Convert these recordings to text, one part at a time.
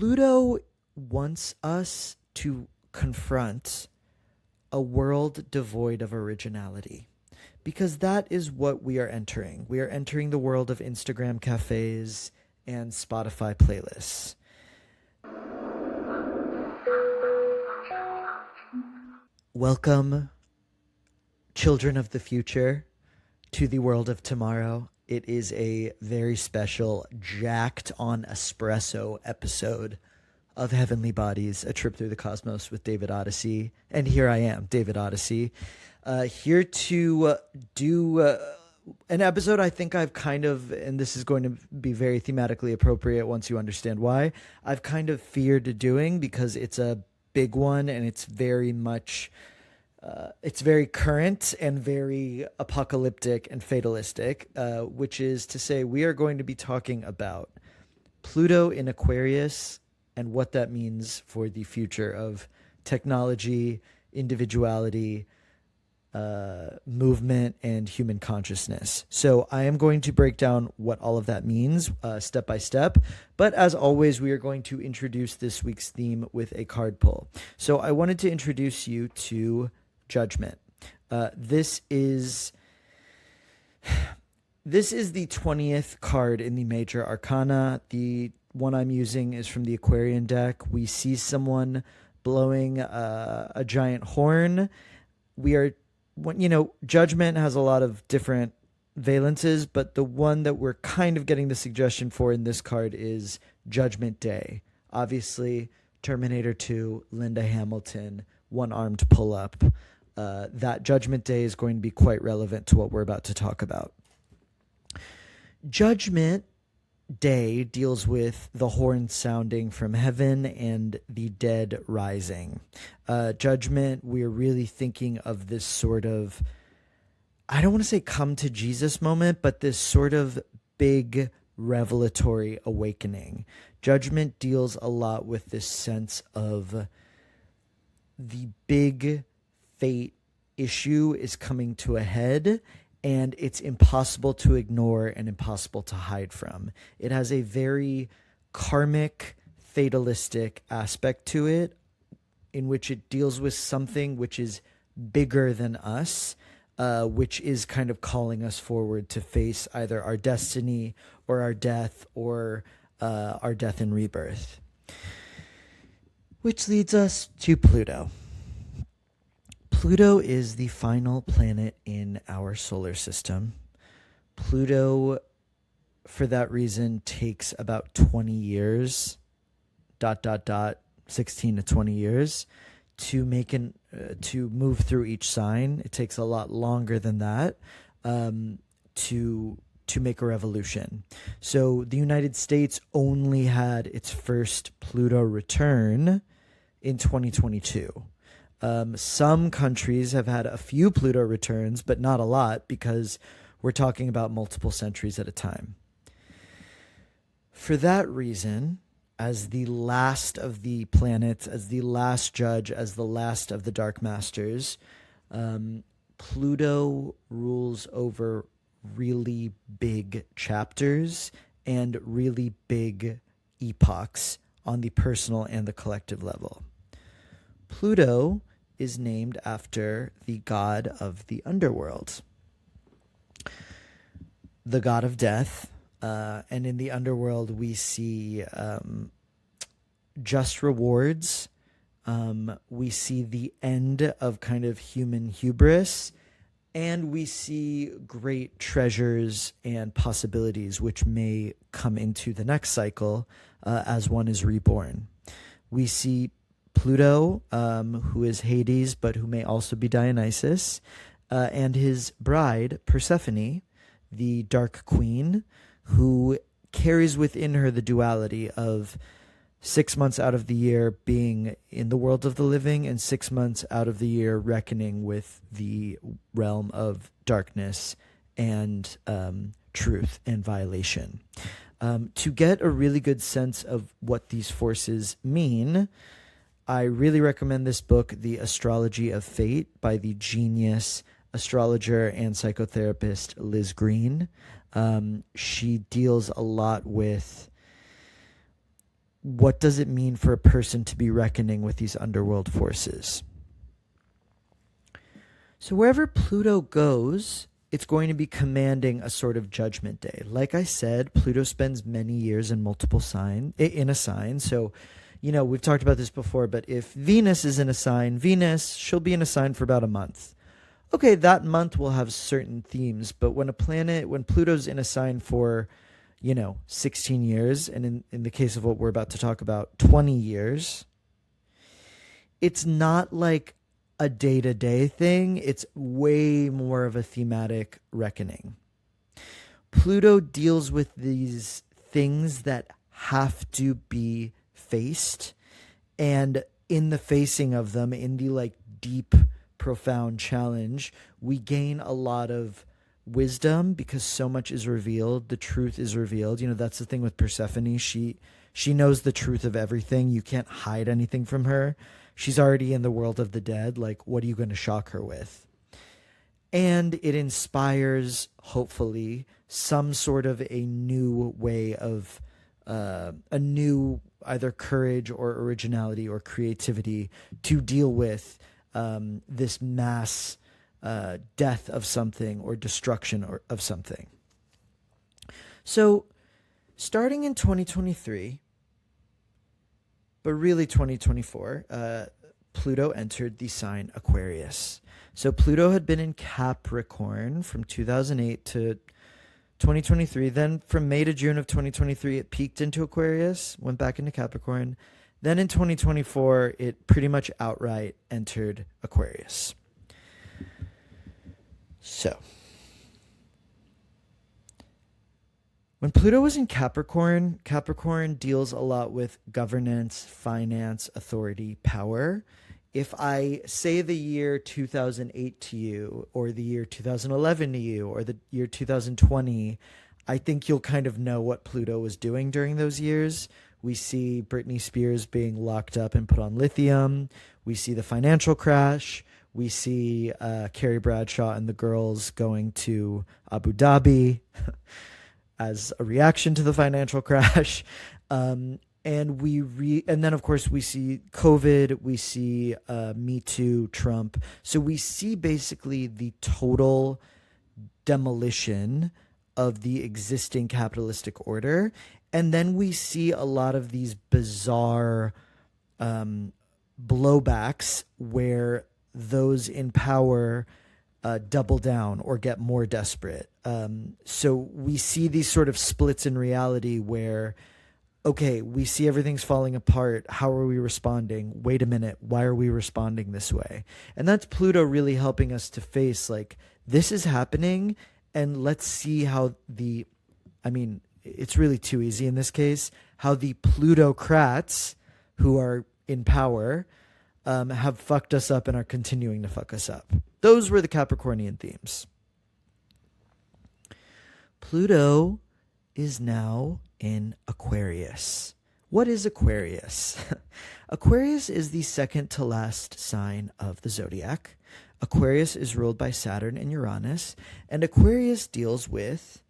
Pluto wants us to confront a world devoid of originality because that is what we are entering. We are entering the world of Instagram cafes and Spotify playlists. Welcome, children of the future, to the world of tomorrow. It is a very special, jacked on espresso episode of Heavenly Bodies, a trip through the cosmos with David Odyssey. And here I am, David Odyssey, here to do an episode I think I've kind of, and this is going to be very thematically appropriate once you understand why, I've kind of feared doing because it's a big one and it's very much... it's very current and very apocalyptic and fatalistic, which is to say we are going to be talking about Pluto in Aquarius and what that means for the future of technology, individuality, movement, and human consciousness. So I am going to break down what all of that means step by step. But as always, we are going to introduce this week's theme with a card pull. So I wanted to introduce you to Judgment. This is the 20th card in the major arcana. The one I'm using is from the Aquarian deck. We see someone blowing a giant horn. Judgment has a lot of different valences, but the one that we're kind of getting the suggestion for in this card is Judgment Day. Obviously, Terminator 2, Linda Hamilton, one-armed pull-up. That Judgment Day is going to be quite relevant to what we're about to talk about. Judgment Day deals with the horn sounding from heaven and the dead rising. Judgment, we're really thinking of this sort of, I don't want to say come to Jesus moment, but this sort of big revelatory awakening. Judgment deals a lot with this sense of the big fate issue is coming to a head and it's impossible to ignore and impossible to hide from. It has a very karmic, fatalistic aspect to it in which it deals with something which is bigger than us, which is kind of calling us forward to face either our destiny or our death and rebirth. Which leads us to Pluto. Pluto is the final planet in our solar system. Pluto, for that reason, takes about 20 years, 16 to 20 years, to move through each sign. It takes a lot longer than that to make a revolution. So the United States only had its first Pluto return in 2022. Some countries have had a few Pluto returns, but not a lot because we're talking about multiple centuries at a time. For that reason, as the last of the planets, as the last judge, as the last of the Dark Masters, Pluto rules over really big chapters and really big epochs on the personal and the collective level. Pluto is named after the god of the underworld, the god of death. And in the underworld, we see just rewards. We see the end of kind of human hubris. And we see great treasures and possibilities which may come into the next cycle as one is reborn. We see Pluto, who is Hades, but who may also be Dionysus, and his bride, Persephone, the Dark Queen, who carries within her the duality of 6 months out of the year being in the world of the living and 6 months out of the year reckoning with the realm of darkness and truth and violation. To get a really good sense of what these forces mean, I really recommend this book, The Astrology of Fate, by the genius astrologer and psychotherapist Liz Green. She deals a lot with what does it mean for a person to be reckoning with these underworld forces? So wherever Pluto goes, it's going to be commanding a sort of judgment day. Like I said, Pluto spends many years in in a sign. So, we've talked about this before, but if Venus is in a sign, she'll be in a sign for about a month. Okay, that month will have certain themes, but when Pluto's in a sign for, 16 years, and in the case of what we're about to talk about, 20 years, it's not like a day-to-day thing. It's way more of a thematic reckoning. Pluto deals with these things that have to be faced, and in the facing of them, in the like deep, profound challenge, we gain a lot of wisdom because so much is revealed. The truth is revealed. That's the thing with Persephone. She knows the truth of everything. You can't hide anything from her. She's already in the world of the dead. Like, what are you going to shock her with? And it inspires, hopefully, some sort of a new way of, a new either courage or originality or creativity to deal with this mass death of something or destruction of something. So, starting in 2023, but really 2024, Pluto entered the sign Aquarius. So Pluto had been in Capricorn from 2008 to 2023. Then from May to June of 2023, it peaked into Aquarius, went back into Capricorn. Then in 2024, it pretty much outright entered Aquarius. So, when Pluto was in Capricorn, Capricorn deals a lot with governance, finance, authority, power. If I say the year 2008 to you, or the year 2011 to you, or the year 2020, I think you'll kind of know what Pluto was doing during those years. We see Britney Spears being locked up and put on lithium. We see the financial crash. We see Carrie Bradshaw and the girls going to Abu Dhabi as a reaction to the financial crash. And then of course we see COVID, we see Me Too, Trump. So we see basically the total demolition of the existing capitalistic order. And then we see a lot of these bizarre blowbacks where those in power double down or get more desperate. So we see these sort of splits in reality where, okay, we see everything's falling apart. How are we responding? Wait a minute. Why are we responding this way? And that's Pluto really helping us to face, like, this is happening, and let's see how it's really too easy in this case, how the plutocrats who are in power have fucked us up and are continuing to fuck us up. Those were the Capricornian themes. Pluto is now in Aquarius. What is Aquarius? Aquarius is the second to last sign of the zodiac. Aquarius is ruled by Saturn and Uranus, and Aquarius deals with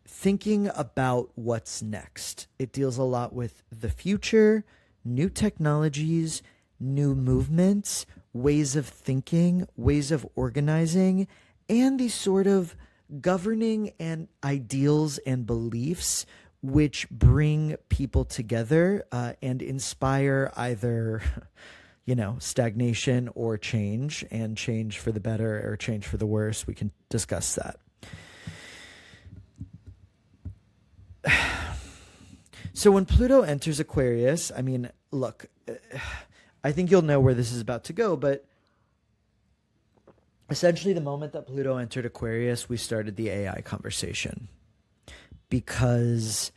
thinking about what's next. It deals a lot with the future, new technologies, new movements, ways of thinking, ways of organizing, and these sort of governing and ideals and beliefs which bring people together and inspire either, stagnation or change, and change for the better or change for the worse. We can discuss that. So when Pluto enters Aquarius, look, I think you'll know where this is about to go, but essentially the moment that Pluto entered Aquarius, we started the AI conversation, because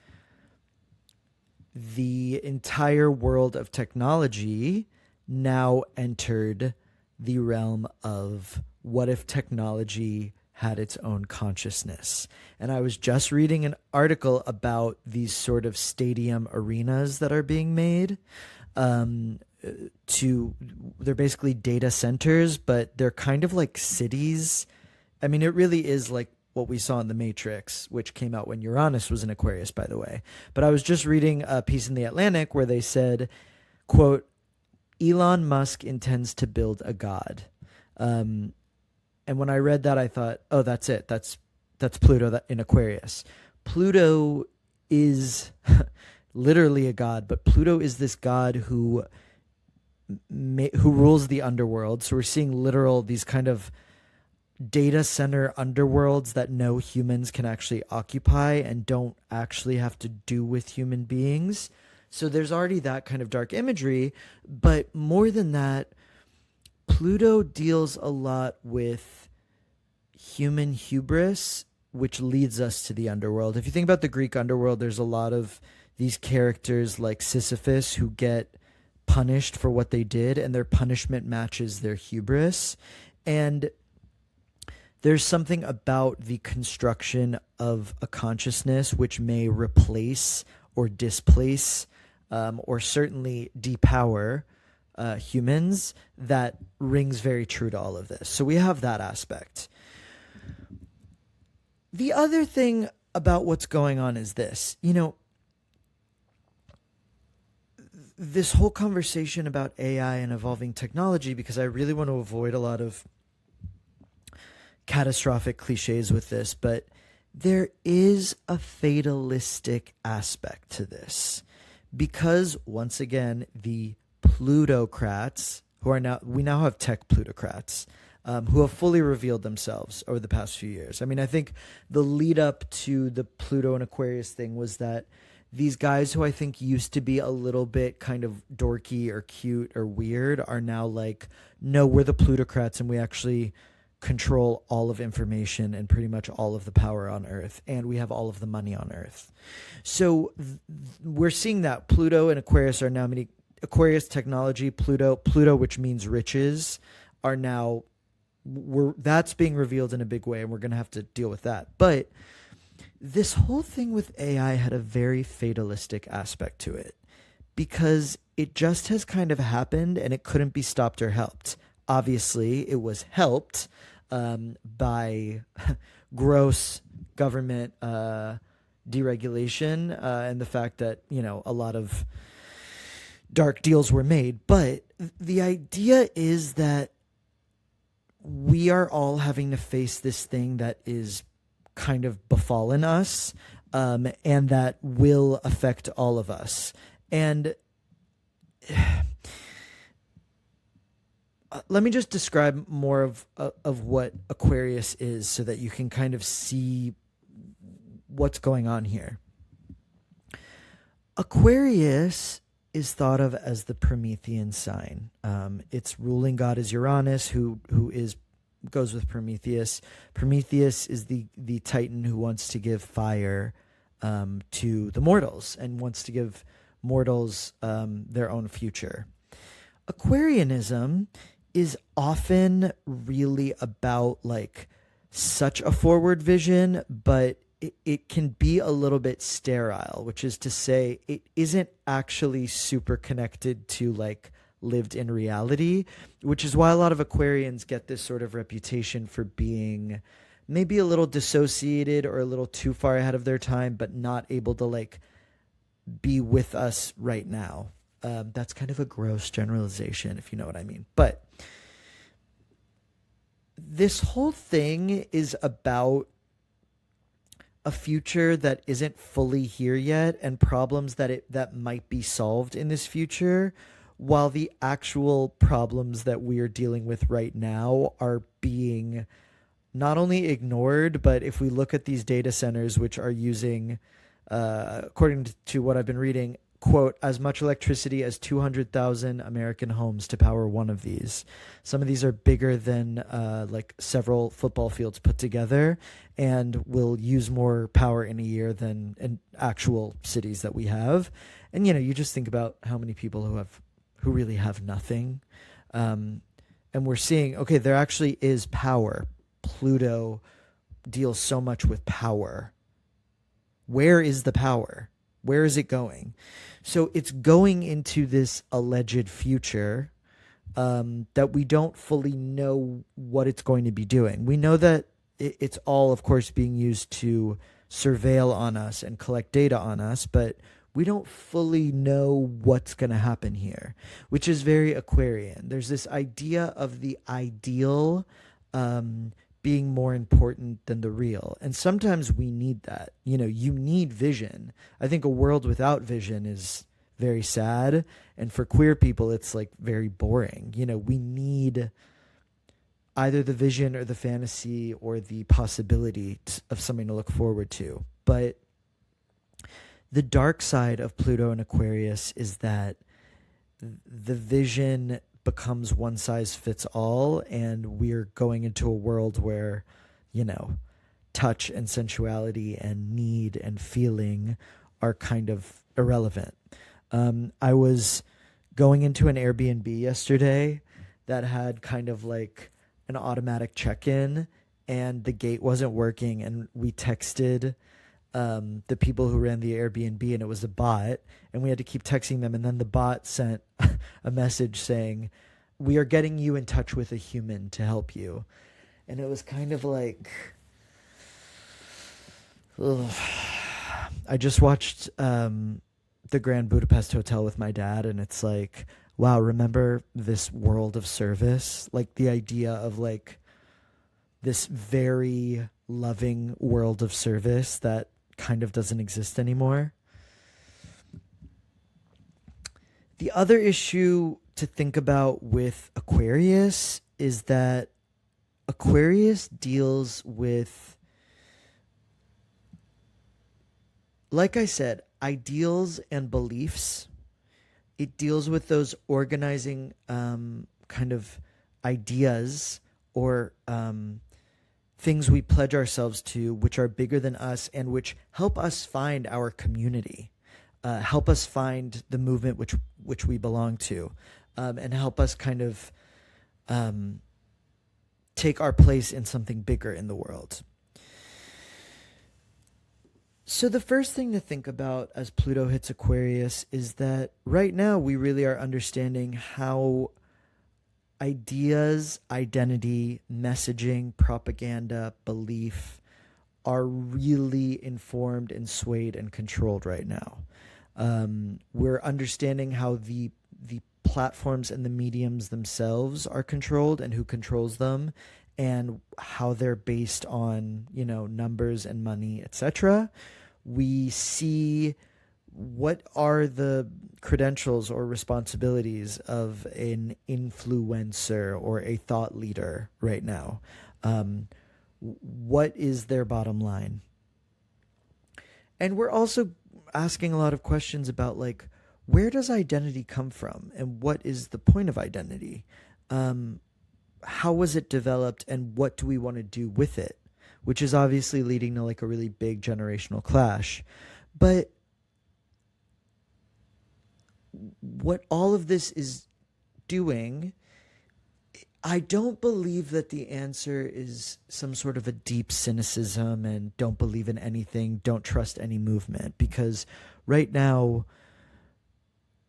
the entire world of technology now entered the realm of what if technology had its own consciousness. And I was just reading an article about these sort of stadium arenas that are being made. They're basically data centers, but they're kind of like cities. It really is like what we saw in The Matrix, which came out when Uranus was in Aquarius, by the way. But I was just reading a piece in The Atlantic where they said, quote, Elon Musk intends to build a god. And when I read that, I thought, oh, that's it. That's Pluto in Aquarius. Pluto is literally a god, but Pluto is this god who rules the underworld. So we're seeing literal these kind of data center underworlds that no humans can actually occupy and don't actually have to do with human beings. So there's already that kind of dark imagery. But more than that, Pluto deals a lot with human hubris, which leads us to the underworld. If you think about the Greek underworld, there's a lot of these characters like Sisyphus who get punished for what they did, and their punishment matches their hubris. And there's something about the construction of a consciousness which may replace or displace or certainly depower humans that rings very true to all of this. So we have that aspect. The other thing about what's going on is this, this whole conversation about AI and evolving technology, because I really want to avoid a lot of catastrophic cliches with this, but there is a fatalistic aspect to this. Because, once again, the plutocrats, we now have tech plutocrats, who have fully revealed themselves over the past few years. I mean, I think the lead up to the Pluto and Aquarius thing was that these guys who I think used to be a little bit kind of dorky or cute or weird are now like, no, we're the plutocrats and we actually control all of information and pretty much all of the power on Earth, and we have all of the money on Earth. So we're seeing that Pluto and Aquarius are now meeting. Aquarius technology, Pluto, which means riches, are now that's being revealed in a big way, and we're going to have to deal with that. But this whole thing with AI had a very fatalistic aspect to it, because it just has kind of happened and it couldn't be stopped or helped. Obviously, it was helped by gross government deregulation and the fact that, a lot of dark deals were made. But the idea is that we are all having to face this thing that is kind of befallen us, and that will affect all of us. And let me just describe more of what Aquarius is so that you can kind of see what's going on here. Aquarius is thought of as the Promethean sign. Its ruling god is Uranus, who goes with Prometheus. Prometheus is the Titan who wants to give fire to the mortals and wants to give mortals their own future. Aquarianism is often really about like such a forward vision, but it can be a little bit sterile, which is to say it isn't actually super connected to like lived in reality, which is why a lot of Aquarians get this sort of reputation for being maybe a little dissociated or a little too far ahead of their time, but not able to like be with us right now. That's kind of a gross generalization, if you know what I mean. But this whole thing is about a future that isn't fully here yet and problems that might be solved in this future, while the actual problems that we are dealing with right now are being not only ignored, but if we look at these data centers, which are using, according to what I've been reading, quote, as much electricity as 200,000 American homes to power one of these. Some of these are bigger than like several football fields put together, and will use more power in a year than in actual cities that we have. And, you just think about how many people who really have nothing. And we're seeing, okay, there actually is power. Pluto deals so much with power. Where is the power? Where is it going? So it's going into this alleged future that we don't fully know what it's going to be doing. We know that it's all, of course, being used to surveil on us and collect data on us, but we don't fully know what's going to happen here, which is very Aquarian. There's this idea of the ideal um, being more important than the real. And sometimes we need that. You know, you need vision. I think a world without vision is very sad. And for queer people, it's like very boring. You know, we need either the vision or the fantasy or the possibility of something to look forward to. But the dark side of Pluto and Aquarius is that the vision becomes one size fits all, and we're going into a world where, you know, touch and sensuality and need and feeling are kind of irrelevant. I was going into an Airbnb yesterday that had kind of like an automatic check-in, and the gate wasn't working, and we texted the people who ran the Airbnb, and it was a bot, and we had to keep texting them, and then the bot sent a message saying, "We are getting you in touch with a human to help you." And it was kind of like, ugh. I just watched the Grand Budapest Hotel with my dad, and it's like, wow, remember this world of service? Like the idea of like this very loving world of service that kind of doesn't exist anymore. The other issue to think about with Aquarius is that Aquarius deals with, like I said, ideals and beliefs. It deals with those organizing kind of ideas or things we pledge ourselves to, which are bigger than us and which help us find our community, help us find the movement which we belong to, and help us kind of take our place in something bigger in the world. So the first thing to think about as Pluto hits Aquarius is that right now we really are understanding how ideas, identity, messaging, propaganda, belief are really informed and swayed and controlled right now. We're understanding how the platforms and the mediums themselves are controlled and who controls them, and how they're based on, you know, numbers and money, etc. We see what are the credentials or responsibilities of an influencer or a thought leader right now. What is their bottom line? And we're also asking a lot of questions about, like, where does identity come from and what is the point of identity? How was it developed and what do we want to do with it? Which is obviously leading to like a really big generational clash. But what all of this is doing, I don't believe that the answer is some sort of a deep cynicism and don't believe in anything, don't trust any movement. Because right now,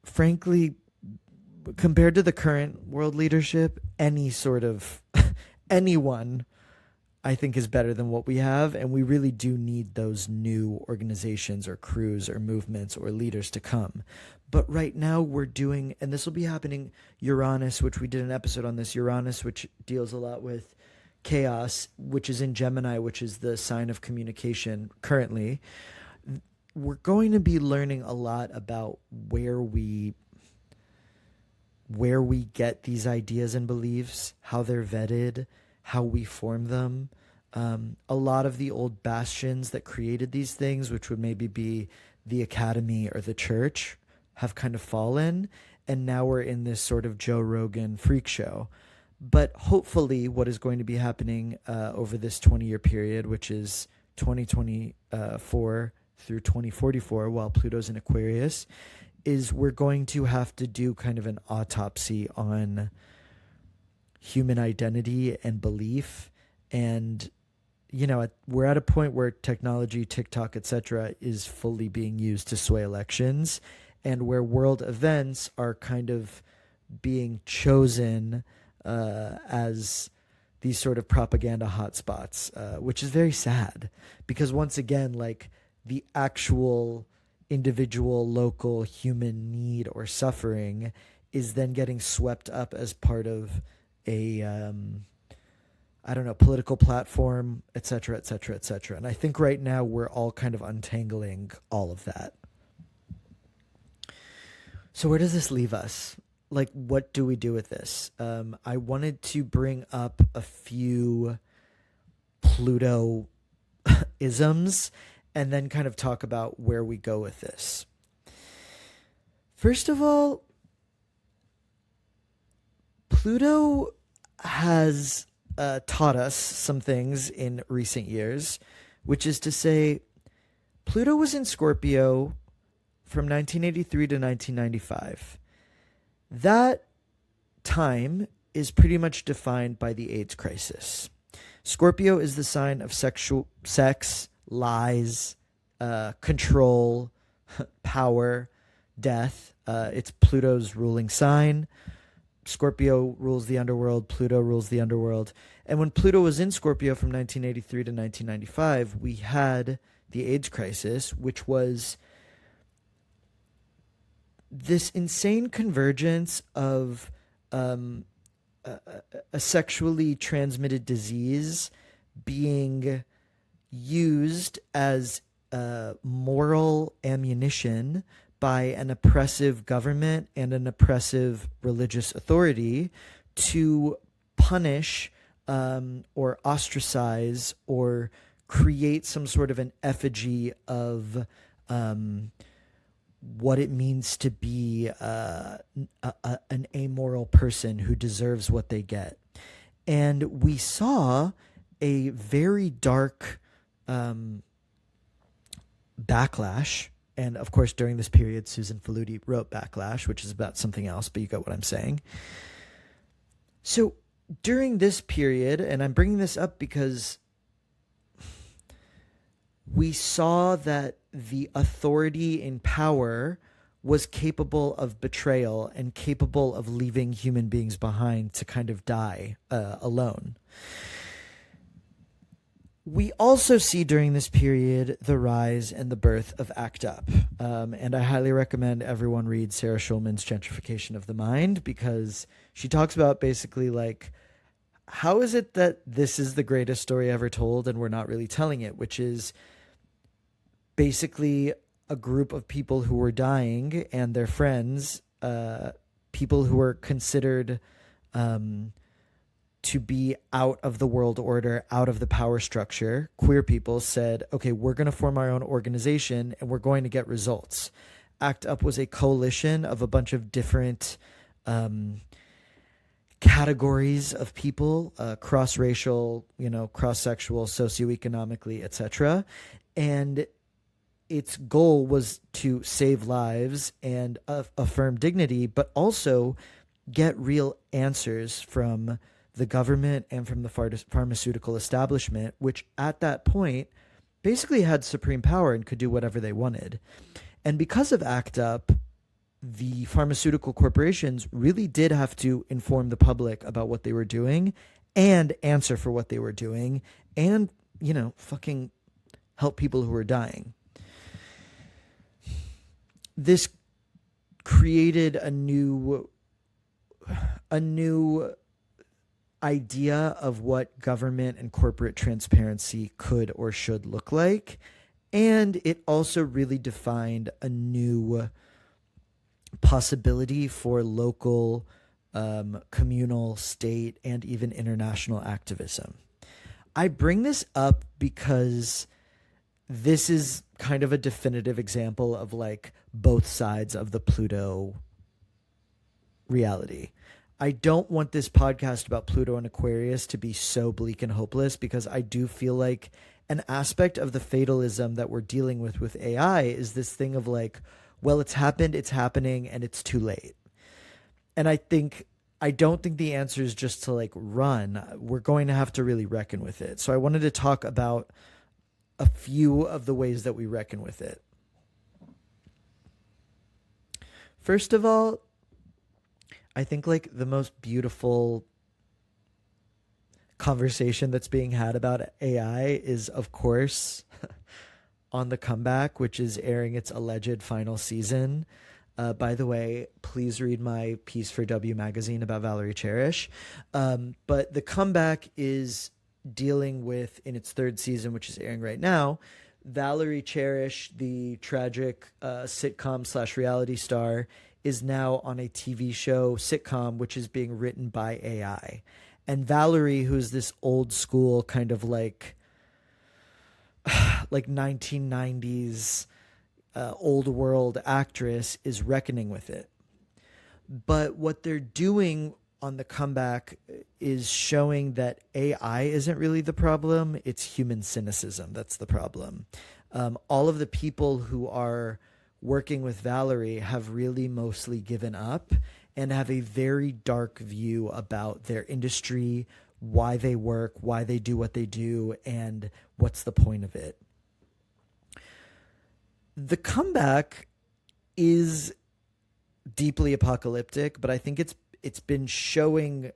frankly, compared to the current world leadership, any sort of anyone, I think, is better than what we have. And we really do need those new organizations or crews or movements or leaders to come. But right now we're doing, and this will be happening, Uranus, which we did an episode on this, Uranus, which deals a lot with chaos, which is in Gemini, which is the sign of communication currently. We're going to be learning a lot about where we get these ideas and beliefs, how they're vetted, how we form them. A lot of the old bastions that created these things, which would maybe be the academy or the church, have kind of fallen. And now we're in this sort of Joe Rogan freak show. But hopefully what is going to be happening over this 20-year period, which is 2024 through 2044, while Pluto's in Aquarius, is we're going to have to do kind of an autopsy on human identity and belief. And, you know, we're at a point where technology, TikTok, etc., is fully being used to sway elections, and where world events are kind of being chosen as these sort of propaganda hotspots, which is very sad because once again, like the actual individual, local human need or suffering is then getting swept up as part of a, I don't know, political platform, et cetera, et cetera, et cetera. And I think right now we're all kind of untangling all of that. So where does this leave us? Like, what do we do with this? I wanted to bring up a few Pluto isms and then kind of talk about where we go with this. First of all, Pluto has taught us some things in recent years, which is to say, Pluto was in Scorpio from 1983 to 1995. That time is pretty much defined by the AIDS crisis. Scorpio is the sign of sex, lies, control, power, death. It's Pluto's ruling sign. Scorpio rules the underworld. Pluto rules the underworld. And when Pluto was in Scorpio from 1983 to 1995, we had the AIDS crisis, which was this insane convergence of a sexually transmitted disease being used as moral ammunition by an oppressive government and an oppressive religious authority to punish or ostracize or create some sort of an effigy of what it means to be an amoral person who deserves what they get. And we saw a very dark backlash. And of course, during this period, Susan Faludi wrote Backlash, which is about something else, but you got what I'm saying. So during this period, and I'm bringing this up because we saw that the authority in power was capable of betrayal and capable of leaving human beings behind to kind of die alone. We also see during this period the rise and the birth of ACT UP. And I highly recommend everyone read Sarah Schulman's Gentrification of the Mind, because she talks about basically like, how is it that this is the greatest story ever told and we're not really telling it, which is basically a group of people who were dying and their friends, people who were considered to be out of the world order, out of the power structure. Queer people said, okay, we're going to form our own organization and we're going to get results. ACT UP was a coalition of a bunch of different categories of people, cross-racial, cross-sexual, socioeconomically, etc. And its goal was to save lives and affirm dignity, but also get real answers from the government and from the pharmaceutical establishment, which at that point basically had supreme power and could do whatever they wanted. And because of ACT UP, the pharmaceutical corporations really did have to inform the public about what they were doing and answer for what they were doing and, fucking help people who were dying. This created a new idea of what government and corporate transparency could or should look like. And it also really defined a new possibility for local, communal, state, and even international activism. I bring this up because this is kind of a definitive example of like both sides of the Pluto reality. I don't want this podcast about Pluto and Aquarius to be so bleak and hopeless, because I do feel like an aspect of the fatalism that we're dealing with AI is this thing of like, well, it's happened, it's happening, and it's too late. And I don't think the answer is just to like run. We're going to have to really reckon with it. So I wanted to talk about a few of the ways that we reckon with it. First of all, I think like the most beautiful conversation that's being had about AI is, of course, on the Comeback, which is airing its alleged final season. By the way, please read my piece for W Magazine about Valerie Cherish. But the Comeback is dealing with, in its third season, which is airing right now, Valerie Cherish, the tragic sitcom slash reality star, is now on a TV show sitcom, which is being written by AI. And Valerie, who's this old school kind of like 1990s old world actress, is reckoning with it. But what they're doing on the Comeback is showing that AI isn't really the problem. It's human cynicism that's the problem. All of the people who are working with Valerie have really mostly given up and have a very dark view about their industry, why they work, why they do what they do, and what's the point of it. The Comeback is deeply apocalyptic, but I think it's been showing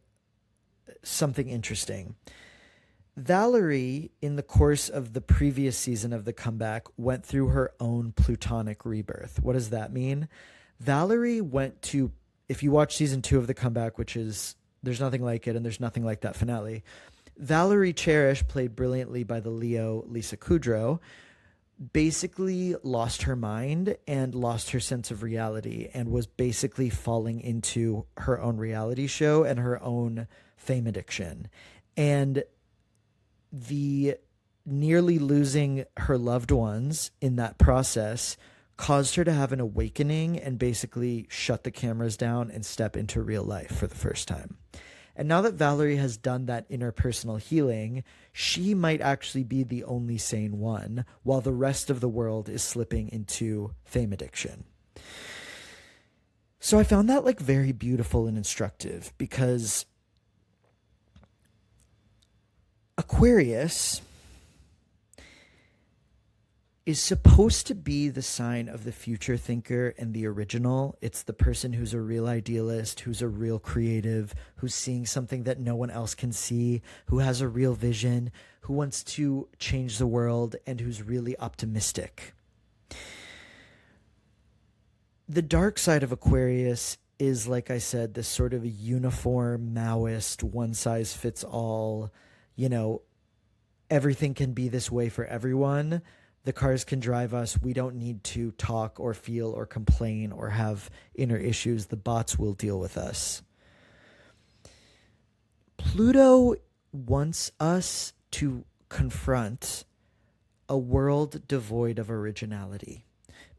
something interesting. Valerie, in the course of the previous season of The Comeback, went through her own plutonic rebirth. What does that mean? Valerie went to, if you watch season 2 of The Comeback, which is, there's nothing like it and there's nothing like that finale, Valerie Cherish, played brilliantly by the Leo Lisa Kudrow, basically lost her mind and lost her sense of reality and was basically falling into her own reality show and her own fame addiction. And the nearly losing her loved ones in that process caused her to have an awakening and basically shut the cameras down and step into real life for the first time. And now that Valerie has done that interpersonal healing, she might actually be the only sane one, while the rest of the world is slipping into fame addiction. So I found that like very beautiful and instructive, because Aquarius is supposed to be the sign of the future thinker and the original. It's the person who's a real idealist, who's a real creative, who's seeing something that no one else can see, who has a real vision, who wants to change the world, and who's really optimistic. The dark side of Aquarius is, like I said, this sort of uniform Maoist, one-size-fits-all, everything can be this way for everyone. The cars can drive us. We don't need to talk or feel or complain or have inner issues. The bots will deal with us. Pluto wants us to confront a world devoid of originality,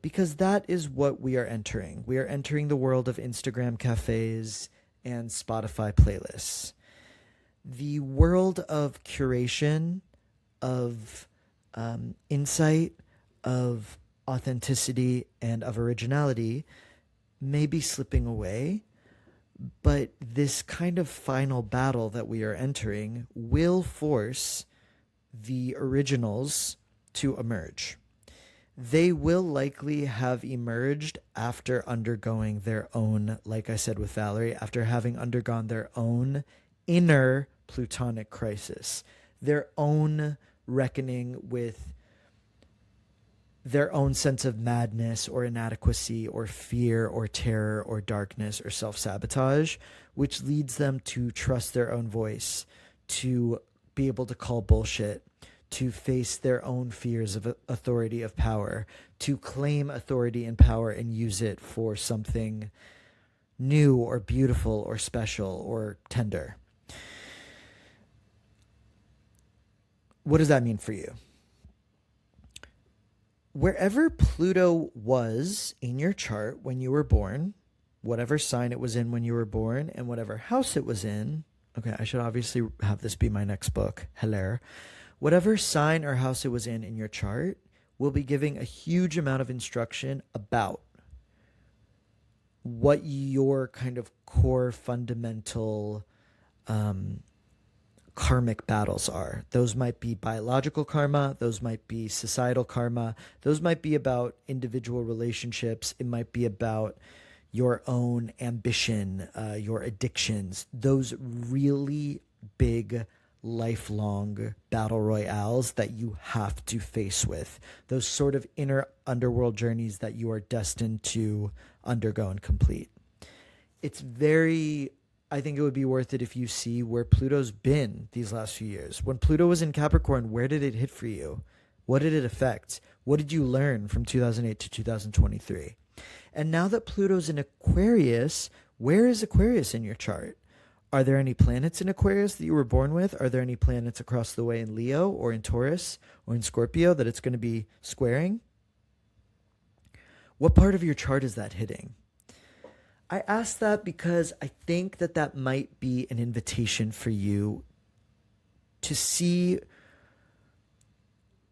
because that is what we are entering. We are entering the world of Instagram cafes and Spotify playlists. The world of curation, of insight, of authenticity, and of originality may be slipping away, but this kind of final battle that we are entering will force the originals to emerge. They will likely have emerged after undergoing their own, like I said with Valerie, after having undergone their own inner plutonic crisis, their own reckoning with their own sense of madness or inadequacy or fear or terror or darkness or self-sabotage, which leads them to trust their own voice, to be able to call bullshit, to face their own fears of authority, of power, to claim authority and power and use it for something new or beautiful or special or tender. What does that mean for you? Wherever Pluto was in your chart when you were born, whatever sign it was in when you were born, and whatever house it was in, okay, I should obviously have this be my next book, Hello. Whatever sign or house it was in your chart will be giving a huge amount of instruction about what your kind of core fundamental karmic battles are. Those might be biological karma. Those might be societal karma. Those might be about individual relationships. It might be about your own ambition, your addictions, those really big lifelong battle royales that you have to face with, those sort of inner underworld journeys that you are destined to undergo and complete. It's very, I think it would be worth it if you see where Pluto's been these last few years. When Pluto was in Capricorn, where did it hit for you? What did it affect? What did you learn from 2008 to 2023? And now that Pluto's in Aquarius, where is Aquarius in your chart? Are there any planets in Aquarius that you were born with? Are there any planets across the way in Leo or in Taurus or in Scorpio that it's going to be squaring? What part of your chart is that hitting? I ask that because I think that that might be an invitation for you to see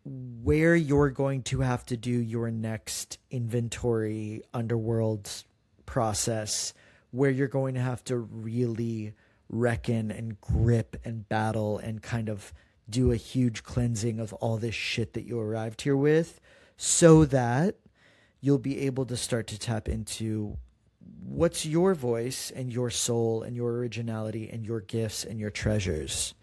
where you're going to have to do your next inventory underworld process, where you're going to have to really reckon and grip and battle and kind of do a huge cleansing of all this shit that you arrived here with, so that you'll be able to start to tap into what's your voice and your soul and your originality and your gifts and your treasures.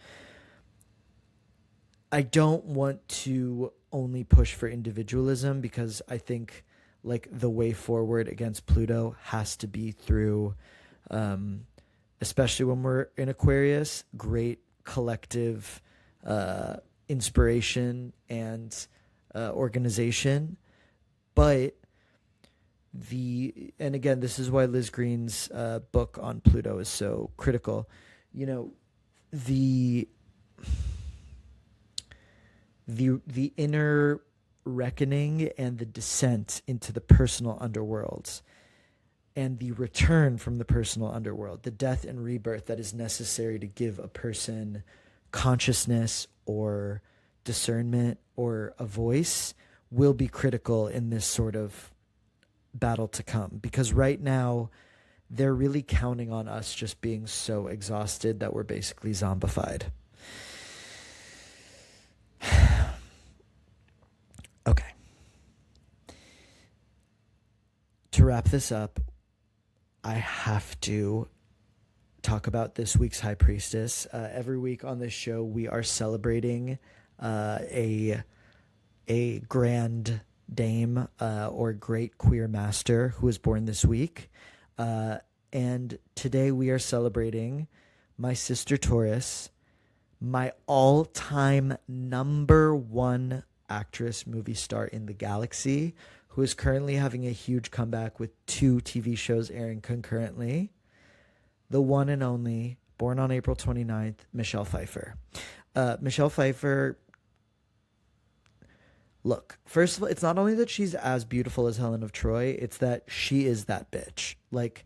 I don't want to only push for individualism, because I think like the way forward against Pluto has to be through, especially when we're in Aquarius, great collective inspiration and organization. But and again, this is why Liz Green's book on Pluto is so critical. You know, the inner reckoning and the descent into the personal underworlds and the return from the personal underworld, the death and rebirth that is necessary to give a person consciousness or discernment or a voice, will be critical in this sort of battle to come. Because right now, they're really counting on us just being so exhausted that we're basically zombified. Okay. To wrap this up, I have to talk about this week's High Priestess. Every week on this show, we are celebrating a grand dame or great queer master who was born this week. And today we are celebrating my sister Taurus, my all-time #1 actress, movie star in the galaxy, who is currently having a huge comeback with 2 TV shows airing concurrently. The one and only, born on April 29th, Michelle Pfeiffer. Michelle Pfeiffer, look, first of all, it's not only that she's as beautiful as Helen of Troy, it's that she is that bitch. Like,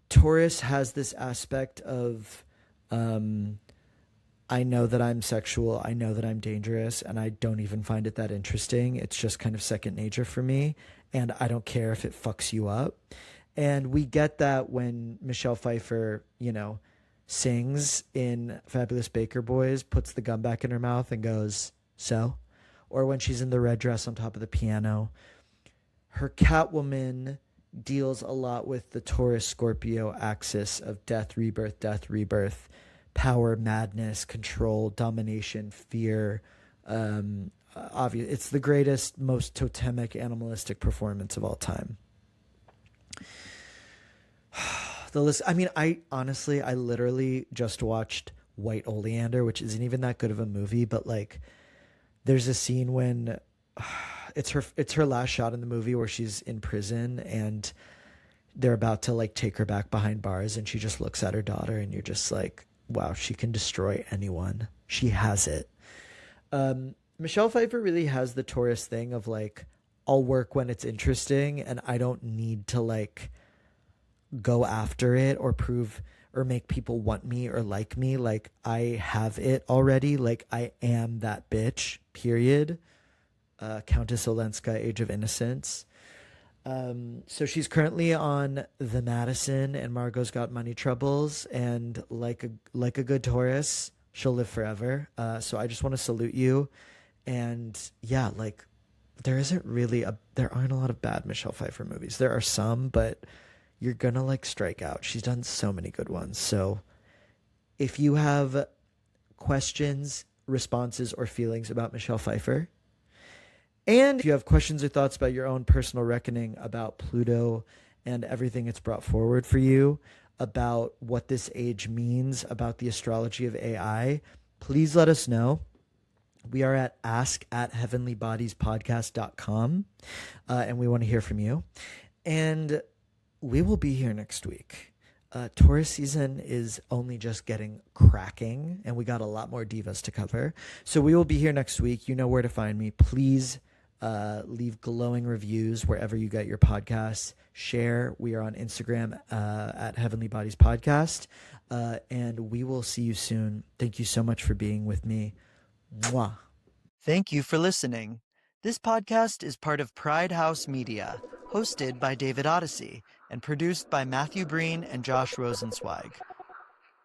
Taurus has this aspect of, I know that I'm sexual, I know that I'm dangerous, and I don't even find it that interesting. It's just kind of second nature for me, and I don't care if it fucks you up. And we get that when Michelle Pfeiffer, you know, sings in Fabulous Baker Boys, puts the gum back in her mouth and goes, so? Or when she's in the red dress on top of the piano. Her Catwoman deals a lot with the Taurus-Scorpio axis of death, rebirth, power, madness, control, domination, fear. Obvious. It's the greatest, most totemic, animalistic performance of all time. The list. I mean, I literally just watched White Oleander, which isn't even that good of a movie, but like, there's a scene when it's her last shot in the movie where she's in prison and they're about to like take her back behind bars, and she just looks at her daughter, and you're just like, wow, she can destroy anyone. She has it. Michelle Pfeiffer really has the Taurus thing of like, I'll work when it's interesting, and I don't need to like go after it or prove or make people want me or like me. Like, I have it already. Like, I am that bitch, period. Countess Olenska, Age of Innocence. So she's currently on The Madison and Margot's Got Money Troubles, and like a good Taurus, she'll live forever. So I just want to salute you. And yeah, like, there aren't a lot of bad Michelle Pfeiffer movies. There are some, but you're gonna like strike out. She's done so many good ones. So If you have questions, responses, or feelings about Michelle Pfeiffer, and if you have questions or thoughts about your own personal reckoning about Pluto and everything it's brought forward for you, about what this age means, about the astrology of AI, please let us know. We are at ask@heavenlybodiespodcast.com, and we want to hear from you. And we will be here next week. Taurus season is only just getting cracking, and we got a lot more divas to cover. So we will be here next week. You know where to find me. Please leave glowing reviews wherever you get your podcasts. Share. We are on Instagram at Heavenly Bodies Podcast. And we will see you soon. Thank you so much for being with me. Mwah. Thank you for listening. This podcast is part of Pride House Media, hosted by David Odyssey, and produced by Matthew Breen and Josh Rosenzweig,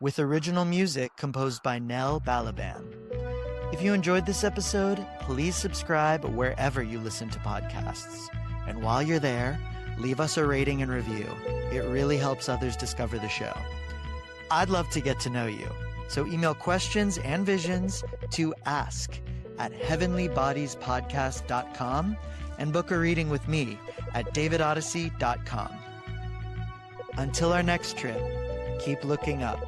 with original music composed by Nell Balaban. If you enjoyed this episode, please subscribe wherever you listen to podcasts. And while you're there, leave us a rating and review. It really helps others discover the show. I'd love to get to know you, so email questions and visions to ask@heavenlybodiespodcast.com and book a reading with me at davidodyssey.com. Until our next trip, keep looking up.